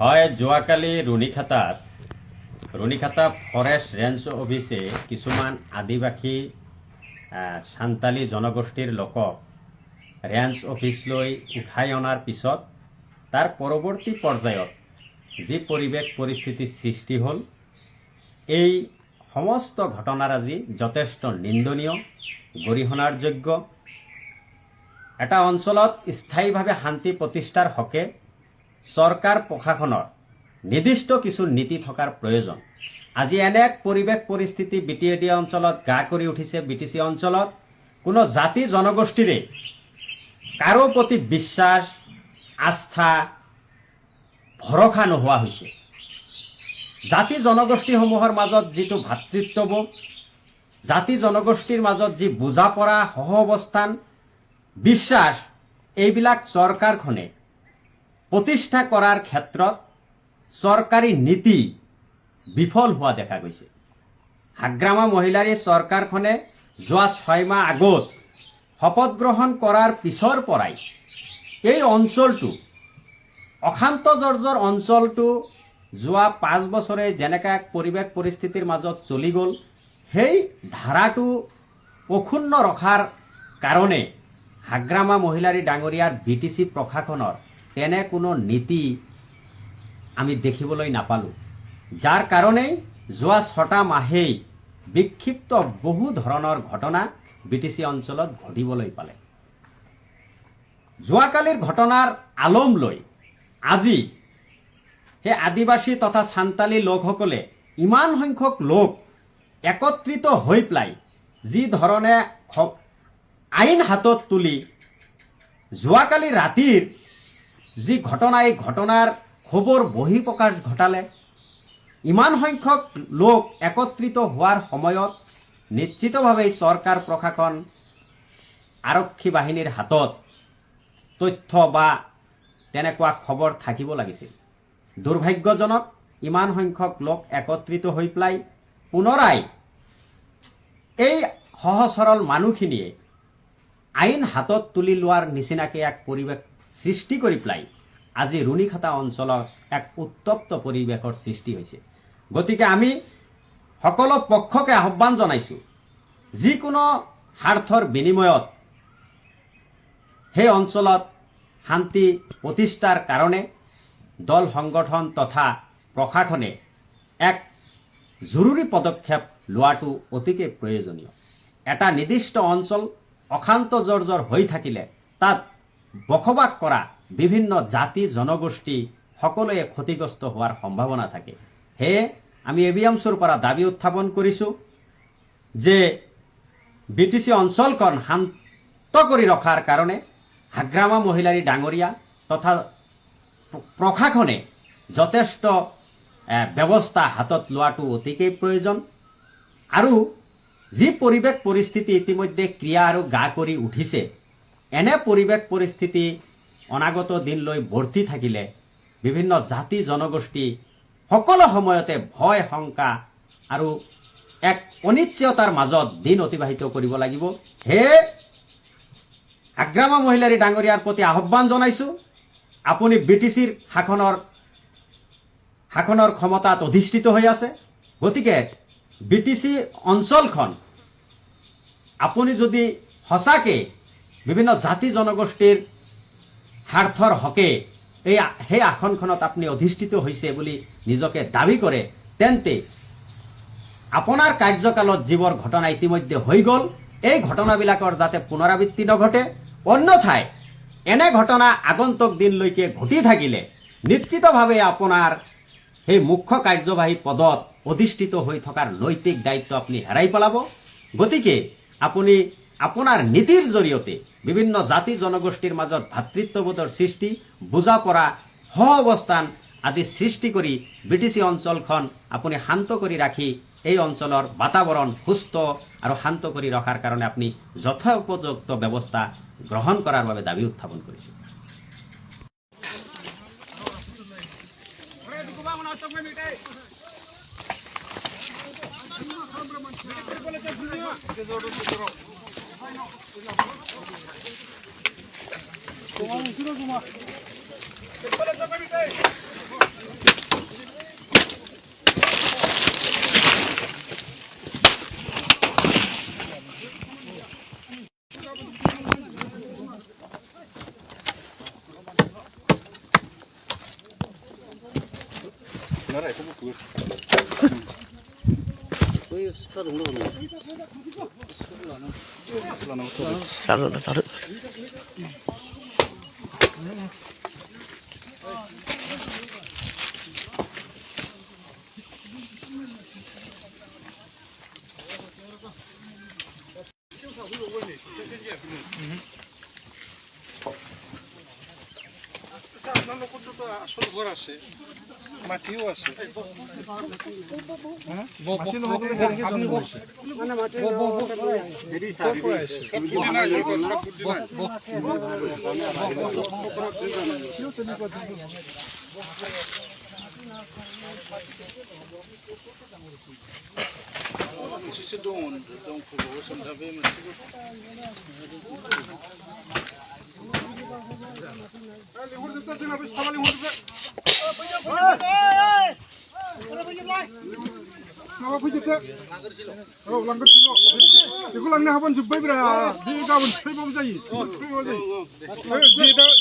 হয়, যোৱাকালি ৰুণিখাতা forest range অফিচে কিছুমান আদিবাসী সান্তালী জনগোষ্ঠীৰ লোকক ৰেঞ্জ অফিচলৈ উঠাই অনাৰ পিছত তাৰ পৰৱৰ্তী পৰ্যায়ত যি পৰিৱেশ পৰিস্থিতিৰ সৃষ্টি হ'ল, এই সমস্ত ঘটনাৰাজি যথেষ্ট নিন্দনীয়, গৰিহণাৰ যোগ্য। এটা অঞ্চলত স্থায়ীভাৱে শান্তি প্ৰতিষ্ঠাৰ হকে চৰকাৰ প্ৰশাসনৰ নিৰ্দিষ্ট কিছু নীতি থকাৰ প্ৰয়োজন। আজি এনে এক পৰিৱেশ পৰিস্থিতি BTAD অঞ্চলত গা কৰি উঠিছে। BTC অঞ্চলত কোনো জাতি জনগোষ্ঠীৰে কাৰো প্ৰতি বিশ্বাস, আস্থা, ভৰসা নোহোৱা হৈছে। জাতি জনগোষ্ঠীসমূহৰ মাজত যিটো ভাতৃত্ববোধ, জাতি জনগোষ্ঠীৰ মাজত যি বুজাপৰা, সহাৱস্থান, বিশ্বাস, এইবিলাক চৰকাৰখনে প্ৰতিষ্ঠা কৰাৰ ক্ষেত্ৰত চৰকাৰী নীতি বিফল হোৱা দেখা গৈছে। হাগ্ৰামা মহিলাৰী চৰকাৰখনে যোৱা 6 মাহ আগত শপত গ্ৰহণ কৰাৰ পিছৰ পৰাই এই অঞ্চলটো, অশান্ত জৰ্জৰ অঞ্চলটো যোৱা 5 বছৰে যেনেকৈ এক পৰিৱেশ পৰিস্থিতিৰ মাজত চলি গ'ল, সেই ধাৰাটো অক্ষুণ্ণ ৰখাৰ কাৰণে হাগ্ৰামা মহিলাৰী ডাঙৰীয়াৰ BTC প্ৰশাসনৰ তেনে কোনো নীতি আমি দেখিবলৈ নাপালোঁ, যাৰ কাৰণে যোৱা 6টা মাহেই বিক্ষিপ্ত বহু ধৰণৰ ঘটনা BTC অঞ্চলত ঘটিবলৈ পালে। যোৱাকালিৰ ঘটনাৰ আলম লৈ আজি সেই আদিবাসী তথা সান্তালী লোকসকলে ইমান সংখ্যক লোক একত্ৰিত হৈ পেলাই যি ধৰণে আইন হাতত তুলি যোৱাকালি ৰাতিৰ যি ঘটনা, এই ঘটনাৰ খবৰ বহিঃপ্ৰকাশ ঘটালে। ইমান সংখ্যক লোক একত্ৰিত হোৱাৰ সময়ত নিশ্চিতভাৱেই চৰকাৰ প্ৰশাসন, আৰক্ষী বাহিনীৰ হাতত তথ্য বা তেনেকুৱা খবৰ থাকিব লাগিছিল। দুৰ্ভাগ্যজনক, ইমান সংখ্যক লোক একত্ৰিত হৈ পেলাই পুনৰাই এই সহজ সৰল মানুহখিনিয়ে আইন হাতত তুলি লোৱাৰ নিচিনাকৈ এক পৰিৱেশ সৃষ্টি কৰি পেলাই আজি ৰুণিখাতা অঞ্চলত এক উত্তপ্ত পৰিৱেশৰ সৃষ্টি হৈছে। গতিকে আমি সকলো পক্ষকে আহ্বান জনাইছোঁ, যিকোনো স্বাৰ্থৰ বিনিময়ত সেই অঞ্চলত শান্তি প্ৰতিষ্ঠাৰ কাৰণে দল সংগঠন তথা প্ৰশাসনে এক জৰুৰী পদক্ষেপ লোৱাটো অতিকে প্ৰয়োজনীয়। এটা নিৰ্দিষ্ট অঞ্চল অশান্ত জৰ্জৰ হৈ থাকিলে তাত বসবাস কৰা বিভিন্ন জাতি জনগোষ্ঠী সকলোৱে ক্ষতিগ্ৰস্ত হোৱাৰ সম্ভাৱনা থাকে। সেয়ে আমি ABMCৰ পৰা দাবী উত্থাপন কৰিছোঁ যে BTC অঞ্চলখন শান্ত কৰি ৰখাৰ কাৰণে হাগ্ৰামা মহিলাৰী ডাঙৰীয়া তথা প্ৰশাসনে যথেষ্ট ব্যৱস্থা হাতত লোৱাটো অতিকৈ প্ৰয়োজন। আৰু যি পৰিৱেশ পৰিস্থিতি ইতিমধ্যে ক্ৰিয়া আৰু গা কৰি উঠিছে, এনে পৰিৱেশ পৰিস্থিতি অনাগত দিনলৈ বৰ্তি থাকিলে বিভিন্ন জাতি জনগোষ্ঠী সকলো সময়তে ভয়, শংকা আৰু এক অনিশ্চয়তাৰ মাজত দিন অতিবাহিত কৰিব লাগিব। সেয়ে হাগ্ৰামা মহিলাৰী ডাঙৰীয়াৰ প্ৰতি আহ্বান জনাইছোঁ, আপুনি BTCৰ শাসনৰ ক্ষমতাত অধিষ্ঠিত হৈ আছে। গতিকে BTC অঞ্চলখন আপুনি যদি সঁচাকৈ বিভিন্ন জাতি জনগোষ্ঠীৰ স্বাৰ্থৰ হকে সেই আসনখনত আপুনি অধিষ্ঠিত হৈছে বুলি নিজকে দাবী কৰে, তেন্তে আপোনাৰ কাৰ্যকালত যিবোৰ ঘটনা ইতিমধ্যে হৈ গ'ল, এই ঘটনাবিলাকৰ যাতে পুনৰাবৃত্তি নঘটে। অন্যথায় এনে ঘটনা আগন্তুক দিনলৈকে ঘটি থাকিলে নিশ্চিতভাৱে আপোনাৰ সেই মুখ্য কাৰ্যবাহী পদত অধিষ্ঠিত হৈ থকাৰ নৈতিক দায়িত্ব আপুনি হেৰাই পেলাব। গতিকে আপুনি আপোনাৰ নীতিৰ জৰিয়তে বিভিন্ন জাতি জনগোষ্ঠীৰ মাজত ভাতৃত্ববোধৰ সৃষ্টি, বুজাপৰা, সহাৱস্থান আদি সৃষ্টি কৰি BTC অঞ্চলখন আপুনি শান্ত কৰি ৰাখি এই অঞ্চলৰ বাতাবৰণ সুস্থ আৰু শান্ত কৰি ৰখাৰ কাৰণে আপুনি যথোপযুক্ত ব্যৱস্থা গ্ৰহণ কৰাৰ বাবে দাবী উত্থাপন কৰিছোঁ। Toma, আপনার তো আসল ঘর আছে, মাটিও আছে। Lang habon jubbai bra, di gabon sui bom jai,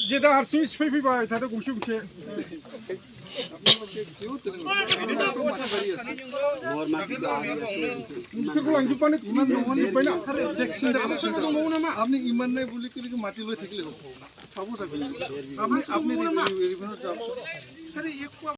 jeda harsi sui pi bai, thada gumshi gumshi. Sekolah jumpa ni iman nohon jumpa na. Deksin dah apa sekolah nohon nama. Apni iman naik boleh kiri ke mati loh thekli ho. Sabu sabu. Apni apni